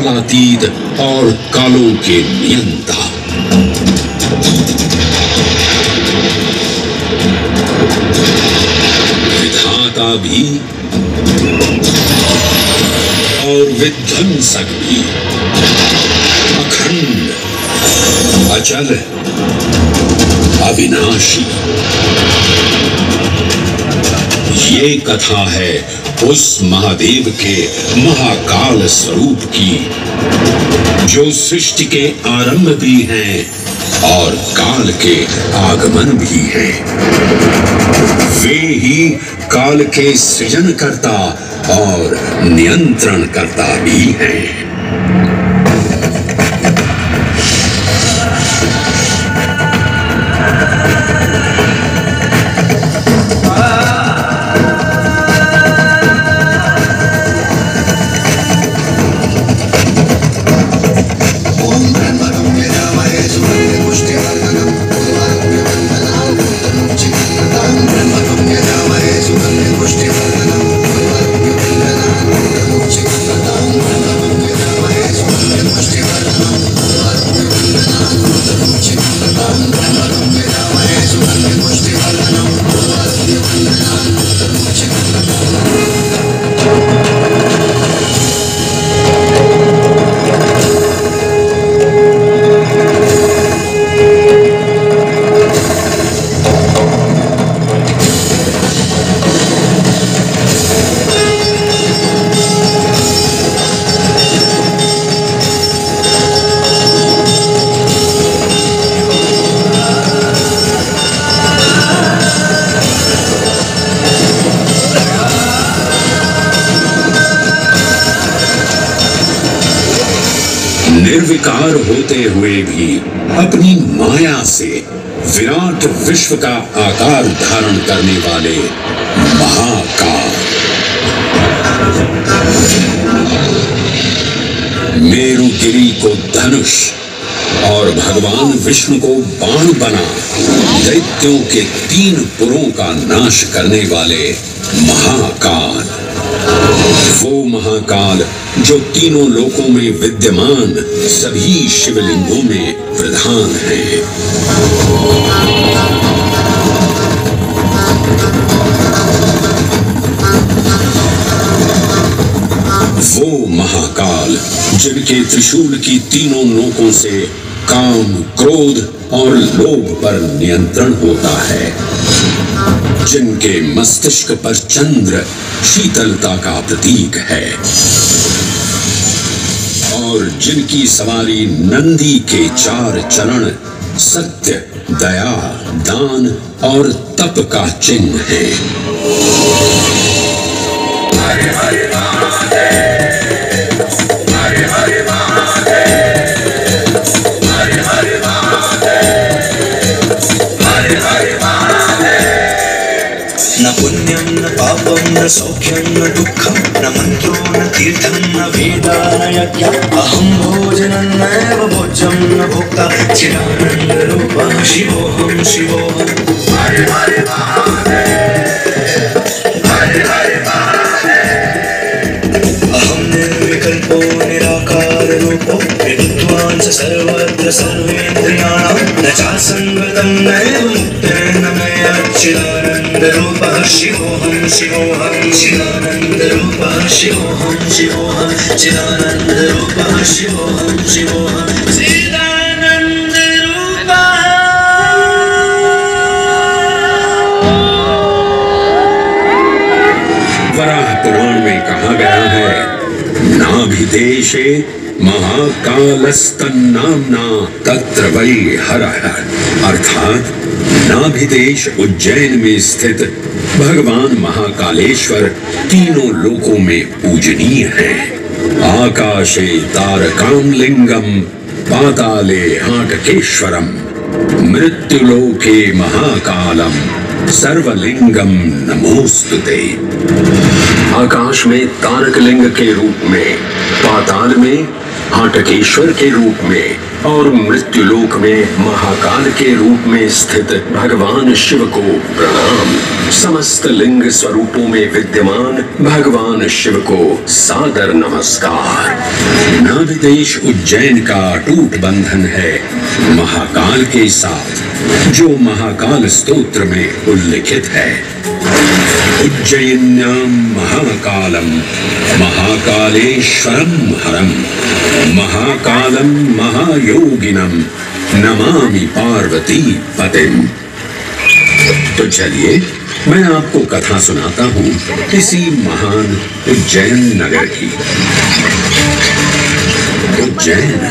कालातीत और कालों के नियंता। विधाता भी और विध्वंसक भी, अखंड, अचल, अविनाशी। ये कथा है उस महादेव के महाकाल स्वरूप की, जो सृष्टि के आरंभ भी हैं और काल के आगमन भी हैं। वे ही काल के सृजनकर्ता और नियंत्रणकर्ता भी हैं। निर्विकार होते हुए भी अपनी माया से विराट विश्व का आकार धारण करने वाले महाकाल, मेरुगिरी को धनुष और भगवान विष्णु को बाण बना दैत्यों के 3 पुरों का नाश करने वाले महाकाल, वो महाकाल जो तीनों लोकों में विद्यमान सभी शिवलिंगों में प्रधान है। वो महाकाल जिनके त्रिशूल की तीनों नोकों से काम, क्रोध और लोभ पर नियंत्रण होता है, जिनके मस्तिष्क पर चंद्र शीतलता का प्रतीक है और जिनकी सवारी नंदी के 4 चरण सत्य, दया, दान और तप का चिन्ह है। हरे हरे महादेव, हरे हरे महादेव, हरे हरे महादेव, हरे हरे महादेव। न पुण्यं न पापं न सौख्यं न दुःखं न मन्त्रो न तीर्थं न वेदा न यज्ञः अहं भोजनं नैव भोज्यं न भोक्ता चिदानन्दरूपः शिवोऽहं शिवोऽहम्। हरे हरे महादेव, हरे हरे महादेव। अहं निर्विकल्पो निराकाररूपो विद्वान् च सर्वत्र सर्वेन्द्रियाणां न चासङ्गतं नैव मुक्तेन मया चिदानन्दरूपः शिवोऽहं शिवोऽहं चिदानन्दरूपः शिवोऽहं शिवोऽहं चिदानन्दरूपः शिवोऽहं शिवोऽहं चिदानन्दरूपः। वराह पुराण में कहा गया है, नाभिदेशे महाकालस्तन्नाम्ना तत्र वै हरः, अर्थात नाभिदेश उज्जैन में स्थित भगवान महाकालेश्वर तीनों लोकों में पूजनीय है। आकाशे तारकामलिंगम पाताले हाटकेश्वरम मृत्युलोके महाकालम सर्वलिंगम नमोस्तुते। आकाश में तारकलिंग के रूप में, पाताल में हाटकेश्वर के रूप में और मृत्युलोक में महाकाल के रूप में स्थित भगवान शिव को प्रणाम। समस्त लिंग स्वरूपों में विद्यमान भगवान शिव को सादर नमस्कार। नाभिदेश उज्जैन का अटूट बंधन है महाकाल के साथ, जो महाकाल स्तोत्र में उल्लिखित है। उज्जयिन्यां महाकालम महाकालेश्वरम हरम महाकालम महायोगिनम नमामि पार्वती पतिम। तो चलिए मैं आपको कथा सुनाता हूँ इसी महान उज्जैन नगर की। उज्जैन,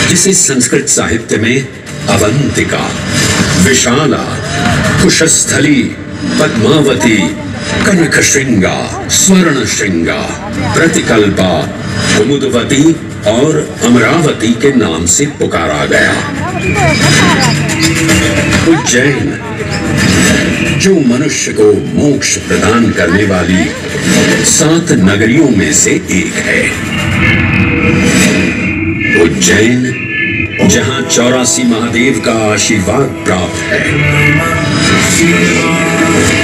जिसे संस्कृत साहित्य में अवंतिका, विशाला, कुशस्थली, पद्मावती, कनकश्रृंगा, स्वर्णश्रृंगा, प्रतिकल्पा, कुमुदवती और अमरावती के नाम से पुकारा गया। उज्जैन, जो मनुष्य को मोक्ष प्रदान करने वाली 7 नगरियों में से एक है। उज्जैन, जहां 84 महादेव का आशीर्वाद प्राप्त है।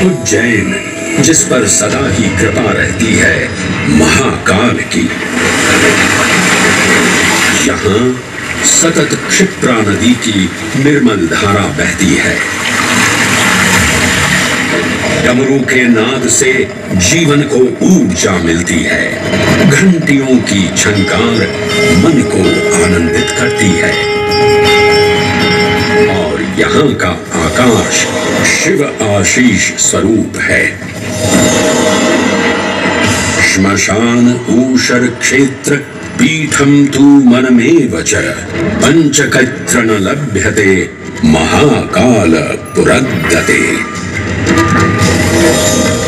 उज्जैन, जिस पर सदा ही कृपा रहती है महाकाल की। यहाँ सतत क्षिप्रा नदी की निर्मल धारा बहती है। डमरू के नाद से जीवन को ऊर्जा मिलती है। घंटियों की झनकार मन को आनंदित करती है। और यहाँ का आकाश शिव आशीष स्वरूप है। श्मशान ऊषर क्षेत्र पीठम तु मनमेव च पंचकत्र न लभ्यते महाकाल पुरद्दते।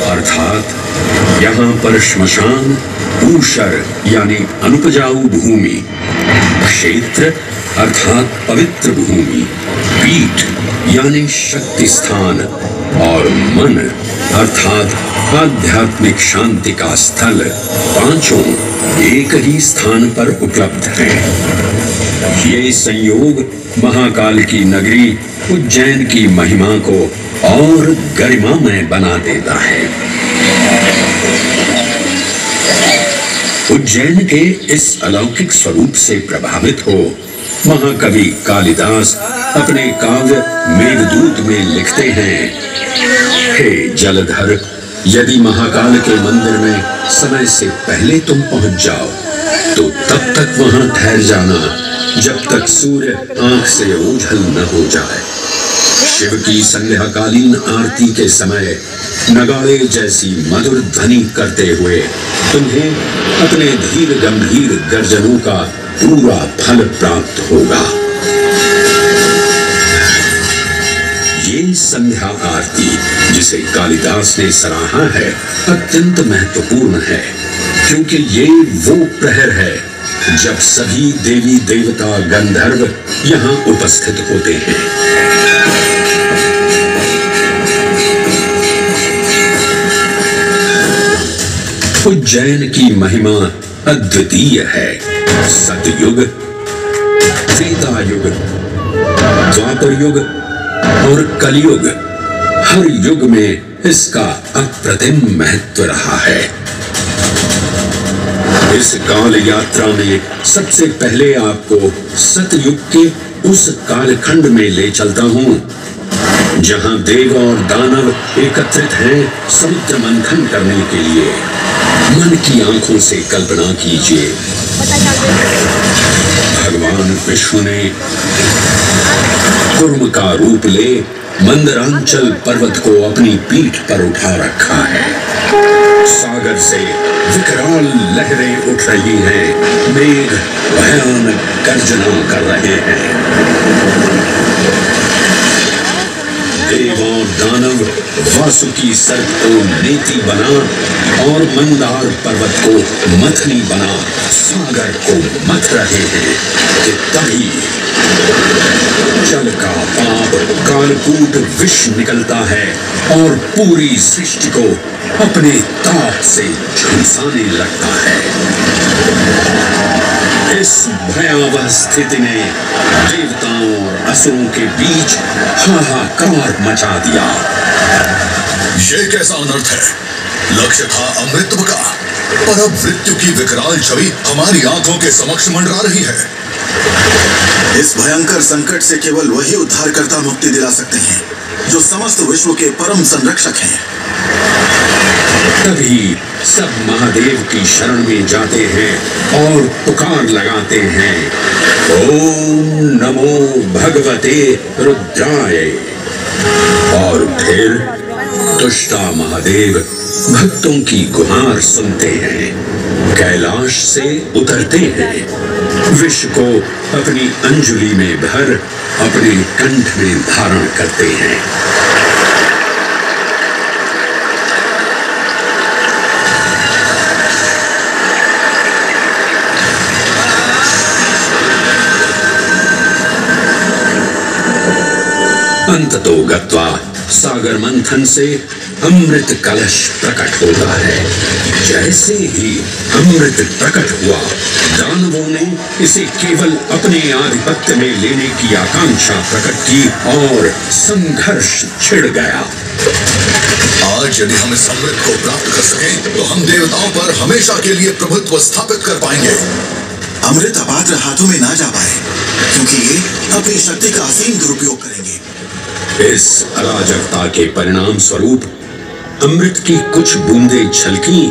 अर्थात यहाँ पर श्मशान, ऊषर यानी अनुपजाऊ भूमि, क्षेत्र अर्थात पवित्र भूमि, पीठ यानी शक्ति स्थान और मन अर्थात आध्यात्मिक शांति का स्थल, पांचों एक ही स्थान पर उपलब्ध हैं। ये संयोग महाकाल की नगरी उज्जैन की महिमा को और गरिमामय बना देता है। उज्जैन के इस अलौकिक स्वरूप से प्रभावित हो महाकवि कालिदास अपने काव्य मेघदूत में लिखते हैं, हे जलधर, यदि महाकाल के मंदिर में समय से पहले तुम पहुंच जाओ तो तब तक वहां ठहर जाना जब तक सूर्य आंख से ओझल न हो जाए। शिव की संध्याकालीन आरती के समय नगाड़े जैसी मधुर ध्वनि करते हुए तुम्हें अपने धीर गंभीर गर्जनों का पूरा फल प्राप्त होगा। ये संध्या आरती, जिसे कालिदास ने सराहा है, अत्यंत महत्वपूर्ण है, क्योंकि ये वो प्रहर है जब सभी देवी देवता गंधर्व यहाँ उपस्थित होते हैं। उज्जैन की महिमा अद्वितीय है। सतयुग, त्रेता युग, द्वापर युग और कलयुग, हर युग में इसका अप्रतिम महत्व रहा है। इस काल यात्रा में सबसे पहले आपको सतयुग के उस कालखंड में ले चलता हूँ जहां देव और दानव एकत्रित हैं समुद्र मंथन करने के लिए। मन की आंखों से कल्पना कीजिए, भगवान विष्णु ने कूर्म का रूप ले मंदरांचल पर्वत को अपनी पीठ पर उठा रखा है। सागर से विकराल लहरें उठ रही हैं, मेघ भयानक गर्जना कर रहे हैं। देव और दानव वासुकी सर्प को नेति बना और मंदार पर्वत को मथनी बना सागर को मथ रहे हैं कि तभी जल का पाप कालकूट विष निकलता है और पूरी सृष्टि को अपने ताप से झुलसाने लगता है। इस भयावह स्थिति ने देवताओं और असुरों के बीच हाहाकार मचा दिया। ये कैसा अनर्थ है? लक्ष्य था अमृतत्व का, पर अब मृत्यु की विकराल छवि हमारी आंखों के समक्ष मंडरा रही है। इस भयंकर संकट से केवल वही उद्धारकर्ता मुक्ति दिला सकते हैं, जो समस्त विश्व के परम संरक्षक हैं। तभी सब महादेव की शरण में जाते हैं और पुकार लगाते हैं, ओम नमो भगवते रुद्राय। और फिर दुष्टा महादेव भक्तों की गुहार सुनते हैं, कैलाश से उतरते हैं, विष को अपनी अंजुलि में भर अपने कंठ में धारण करते हैं। अंततो गत्वा सागर मंथन से अमृत कलश प्रकट होता है। जैसे ही अमृत प्रकट हुआ, दानवों ने इसे केवल अपने आधिपत्य में लेने की आकांक्षा प्रकट की और संघर्ष छिड़ गया। आज यदि हम इस अमृत को प्राप्त कर सकें, तो हम देवताओं पर हमेशा के लिए प्रभुत्व स्थापित कर पाएंगे। अमृत अपात्र हाथों में ना जा पाए, क्योंकि ये अपनी शक्ति का असीम दुरुपयोग करेंगे। इस अराजकता के परिणाम स्वरूप अमृत की कुछ बूंदें छलकी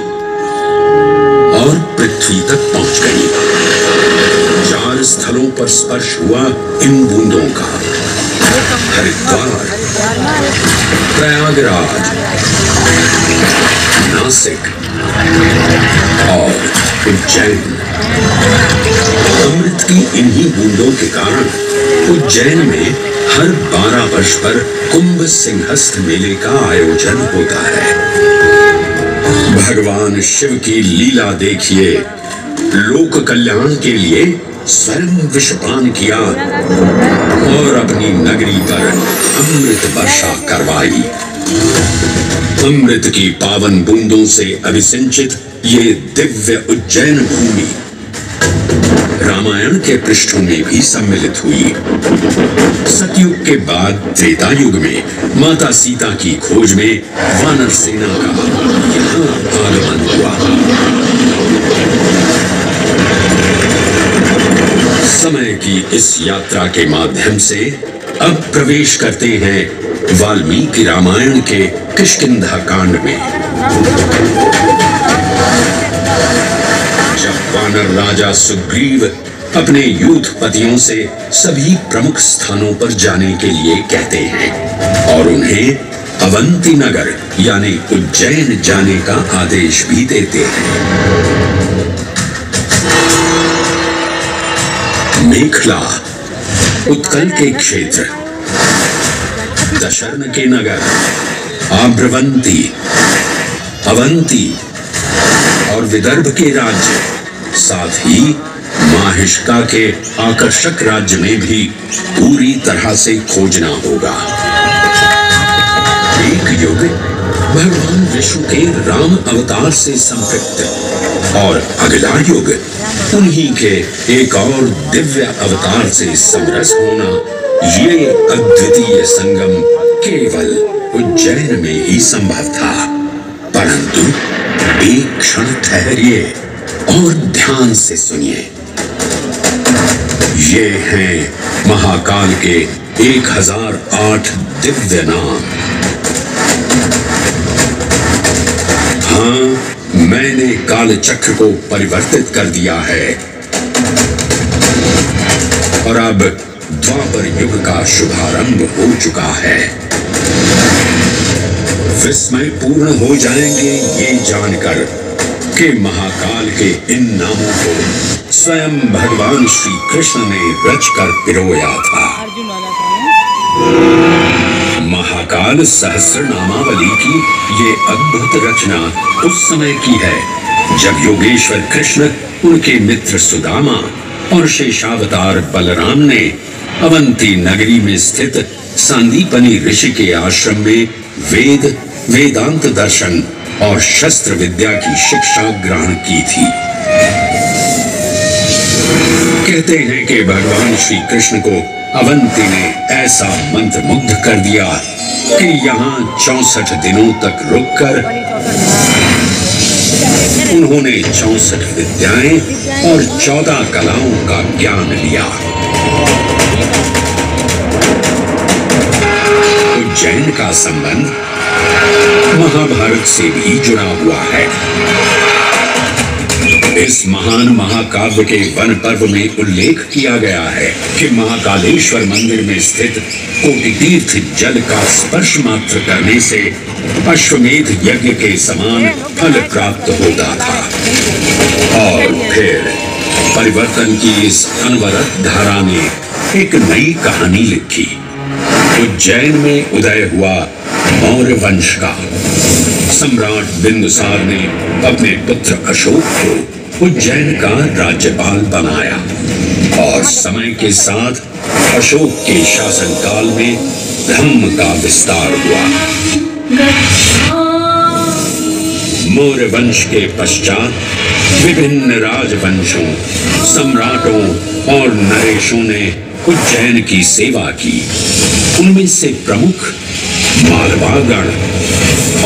और पृथ्वी तक पहुंच गई। 4 स्थलों पर स्पर्श हुआ इन बूंदों का, हरिद्वार, प्रयागराज, नासिक और उज्जैन। अमृत की इन्हीं बूंदों के कारण उज्जैन में हर 12 वर्ष पर कुंभ सिंहस्थ मेले का आयोजन होता है। भगवान शिव की लीला देखिए, लोक कल्याण के लिए स्वयं विषपान किया और अपनी नगरी पर अमृत वर्षा करवाई। अमृत की पावन बूंदों से अभिसिंचित ये दिव्य उज्जैन भूमि रामायण के पृष्ठों में भी सम्मिलित हुई। सतयुग के बाद त्रेता युग में माता सीता की खोज में वानर सेना का यहाँ आगमन हुआ। समय की इस यात्रा के माध्यम से अब प्रवेश करते हैं वाल्मीकि रामायण के किष्किंधा कांड में। जब वानर राजा सुग्रीव अपने यूथपतियों से सभी प्रमुख स्थानों पर जाने के लिए कहते हैं और उन्हें अवंती नगर यानी उज्जैन जाने का आदेश भी देते हैं। मेखला, उत्कल के क्षेत्र, दशरन के नगर, आम्रवंती, अवंती और विदर्भ के राज्य, साथ ही माहिष्का के आकर्षक राज्य में भी पूरी तरह से खोजना होगा। एक युग भगवान विष्णु के राम अवतार से संपृक्त और अगला युग उन्हीं के एक और दिव्य अवतार से समरस होना, ये अद्वितीय संगम केवल उज्जैन में ही संभव था। परंतु एक क्षण ठहरिए और ध्यान से सुनिए। ये हैं महाकाल के 1008 दिव्य नाम। हाँ, मैंने काल चक्र को परिवर्तित कर दिया है और अब द्वापर युग का शुभारंभ हो चुका है। विस्मय पूर्ण हो जाएंगे ये जानकर कि महाकाल के इन नामों को स्वयं भगवान श्री कृष्ण ने रचकर पिरोया था। महाकाल सहस्र नामावली की ये अद्भुत रचना उस समय की है जब योगेश्वर कृष्ण, उनके मित्र सुदामा और शेषावतार बलराम ने अवंती नगरी में स्थित सांदीपनी ऋषि के आश्रम में वेद, वेदांत दर्शन और शस्त्र विद्या की शिक्षा ग्रहण की थी। कहते हैं कि भगवान श्री कृष्ण को अवंती ने ऐसा मंत्रमुग्ध कर दिया कि यहाँ 64 दिनों तक रुककर उन्होंने 64 विद्याएं और 14 कलाओं का ज्ञान लिया। उज्जैन का संबंध महाभारत से भी जुड़ा हुआ है। इस महान महाकाव्य के वन पर्व में उल्लेख किया गया है कि महाकालेश्वर मंदिर में स्थित कोटि तीर्थ जल का स्पर्श मात्र करने से अश्वमेध यज्ञ के समान फल प्राप्त होता था। और फिर परिवर्तन की इस अनवरत धारा ने एक नई कहानी लिखी। उज्जैन में उदय हुआ मौर्य वंश का सम्राट बिंदुसार ने अपने पुत्र अशोक को उज्जैन का राज्यपाल बनाया और समय के साथ अशोक के शासनकाल में धम्म का विस्तार हुआ। मौर्य वंश के पश्चात विभिन्न राजवंशों, सम्राटों और नरेशों ने उज्जैन की सेवा की। उनमें से प्रमुख मालवागण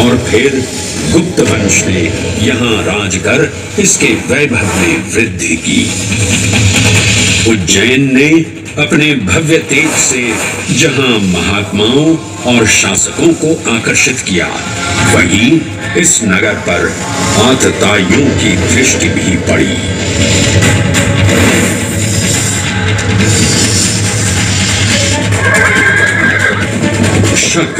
और फिर गुप्त वंश ने यहाँ राज कर इसके वैभव में वृद्धि की। उज्जैन ने अपने भव्य तेज से जहाँ महात्माओं और शासकों को आकर्षित किया, वहीं इस नगर पर आतताइयों की दृष्टि भी पड़ी। शक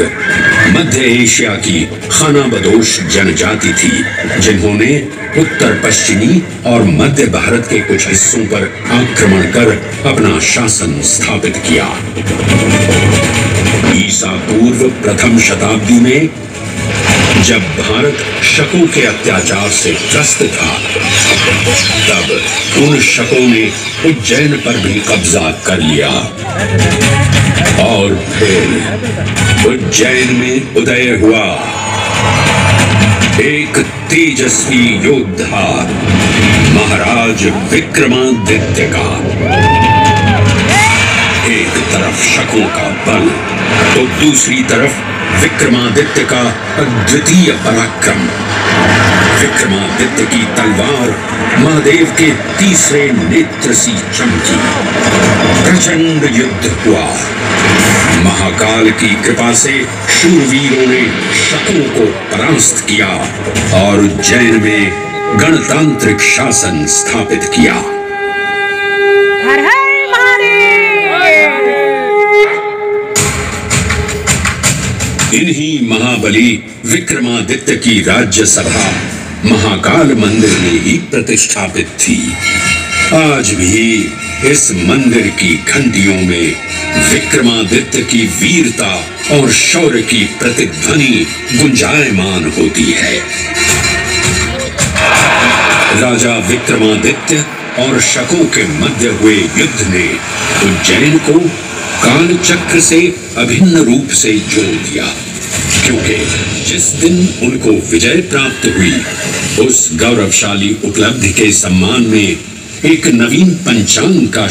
मध्य एशिया की खानाबदोश जनजाति थी, जिन्होंने उत्तर पश्चिमी और मध्य भारत के कुछ हिस्सों पर आक्रमण कर अपना शासन स्थापित किया। ईसा पूर्व प्रथम शताब्दी में जब भारत शकों के अत्याचार से त्रस्त था, तब उन शकों ने उज्जैन पर भी कब्जा कर लिया और फिर उज्जैन में उदय हुआ एक तेजस्वी योद्धा महाराज विक्रमादित्य का। एक तरफ शकों का बल तो दूसरी तरफ विक्रमादित्य का अद्वितीय पराक्रम। विक्रमादित्य की तलवार महादेव के तीसरे नेत्र सी चमकी। प्रचंड युद्ध हुआ। महाकाल की कृपा से शूरवीरों ने शकों को परास्त किया और उज्जैन में गणतांत्रिक शासन स्थापित किया। हर हर महादेव। इन्हीं महाबली विक्रमादित्य की राज्यसभा महाकाल मंदिर में ही प्रतिष्ठापित थी। आज भी इस मंदिर की घंटियों में विक्रमादित्य की वीरता और शौर्य की प्रतिध्वनि गुंजायमान होती है। राजा विक्रमादित्य और शकों के मध्य हुए युद्ध ने उज्जैन को काल चक्र से अभिन्न रूप से जोड़ दिया, क्योंकि जिस दिन उनको विजय प्राप्त हुई, उस गौरवशाली उपलब्धि के सम्मान में एक नवीन पंचांग का